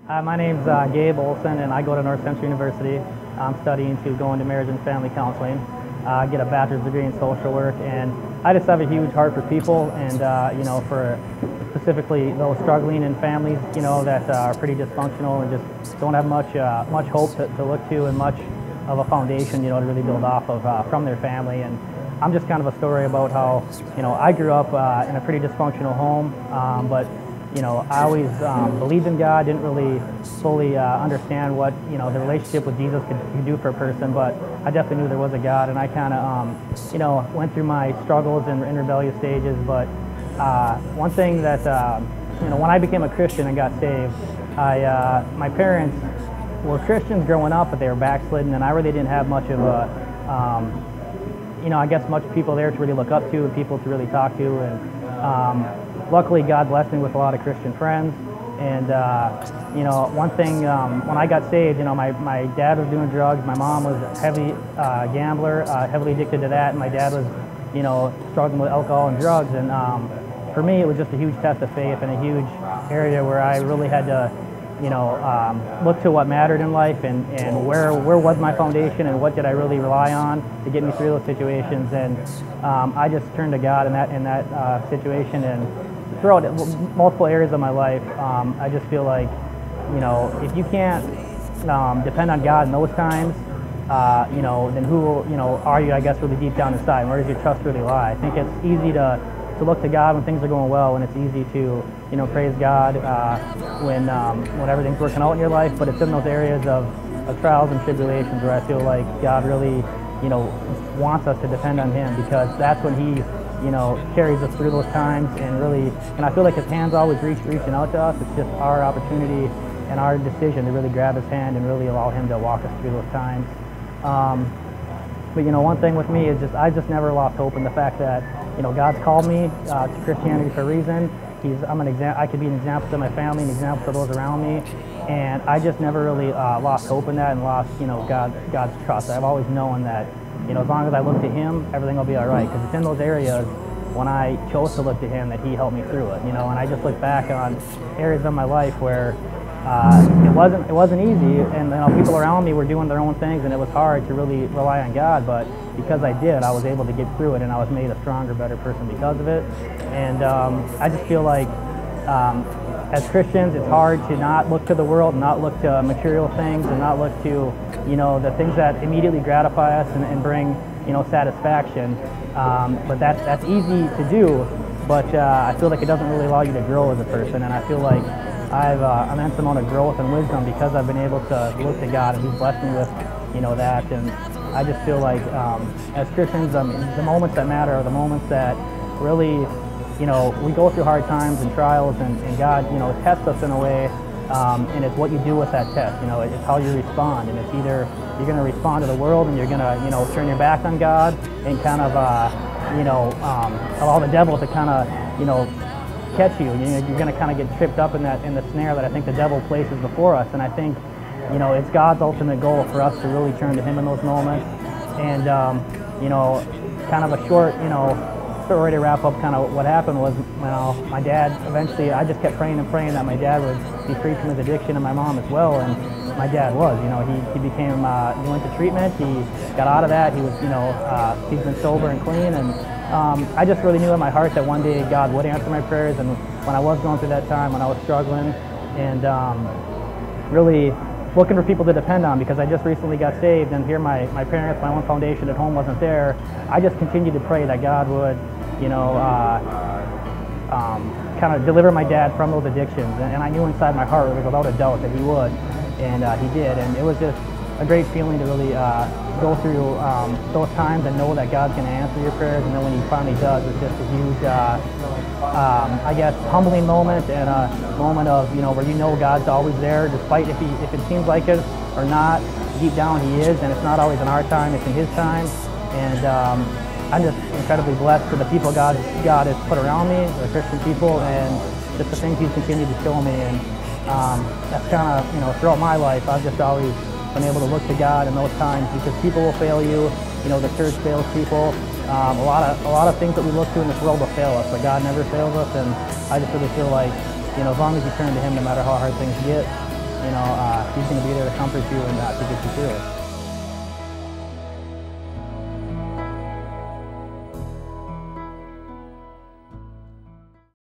My name's Gabe Olson, and I go to North Central University. I'm studying to go into marriage and family counseling. I get a bachelor's degree in social work, and I just have a huge heart for people, and for specifically those struggling in families, that are pretty dysfunctional and just don't have much hope to look to, and much of a foundation, to really build off of from their family. And I'm just kind of a story about how, I grew up in a pretty dysfunctional home, but I always believed in God, didn't really fully understand what, the relationship with Jesus could do for a person, but I definitely knew there was a God, and I kind of, went through my struggles in rebellious stages. But one thing that, when I became a Christian and got saved, my parents were Christians growing up, but they were backslidden, and I really didn't have much of a, I guess much people there to really look up to and people to really talk to. And luckily, God blessed me with a lot of Christian friends. And, one thing, when I got saved, my dad was doing drugs. My mom was a heavy gambler, heavily addicted to that. And my dad was, struggling with alcohol and drugs. And for me, it was just a huge test of faith and a huge area where I really had to, look to what mattered in life, and where was my foundation, and what did I really rely on to get me through those situations. And I just turned to God in that situation, and throughout multiple areas of my life, I just feel like, if you can't depend on God in those times, then who, are you, I guess, really deep down inside? Where does your trust really lie? I think it's easy to look to God when things are going well, and it's easy to, praise God when everything's working out in your life. But it's in those areas of trials and tribulations where I feel like God really, wants us to depend on Him, because that's when He, carries us through those times, and I feel like His hand's always reaching out to us. It's just our opportunity and our decision to really grab His hand and really allow Him to walk us through those times. But one thing with me is I just never lost hope in the fact that, God's called me to Christianity for a reason. I could be an example to my family, an example to those around me, and I just never really lost hope in that and lost, God's trust. I've always known that, as long as I look to Him, everything will be all right, because it's in those areas when I chose to look to Him that He helped me through it. And I just look back on areas of my life where it wasn't easy, and people around me were doing their own things, and it was hard to really rely on God. But because I did, I was able to get through it, and I was made a stronger, better person because of it. And I just feel like as Christians, it's hard to not look to the world, not look to material things, and not look to the things that immediately gratify us and bring satisfaction. But that's easy to do. But I feel like it doesn't really allow you to grow as a person, and I feel like I've immense amount of growth and wisdom because I've been able to look to God, and He's blessed me with, that. And I just feel like as Christians, the moments that matter are the moments that really, we go through hard times and trials, and God, tests us in a way, and it's what you do with that test. It's how you respond, and it's either you're going to respond to the world and you're going to, turn your back on God and kind of, allow the devil to kind of, catch you. You're going to kind of get tripped up in the snare that I think the devil places before us. And I think, it's God's ultimate goal for us to really turn to Him in those moments. And, kind of a short, story to wrap up kind of what happened was, my dad eventually, I just kept praying and praying that my dad would be free from his addiction, and my mom as well. And my dad was, he became, he went to treatment, he got out of that, he was, he's been sober and clean. And I just really knew in my heart that one day God would answer my prayers. And when I was going through that time, when I was struggling and really looking for people to depend on, because I just recently got saved, and here my parents, my own foundation at home wasn't there, I just continued to pray that God would, kind of deliver my dad from those addictions. And I knew inside my heart, without a doubt, that He would, and He did. And it was just a great feeling to really go through those times and know that God's going to answer your prayers. And then when He finally does, it's just a huge, I guess, humbling moment, and a moment of, where God's always there, despite if it seems like it or not. Deep down He is, and it's not always in our time, it's in His time. And I'm just incredibly blessed for the people God has put around me, the Christian people, and just the things He's continued to show me. And that's kind of, throughout my life, I've just always been able to look to God in those times, because people will fail you. The church fails people. A lot of things that we look to in this world will fail us, but God never fails us. And I just really feel like, as long as you turn to Him, no matter how hard things get, he's going to be there to comfort you and to get you through it.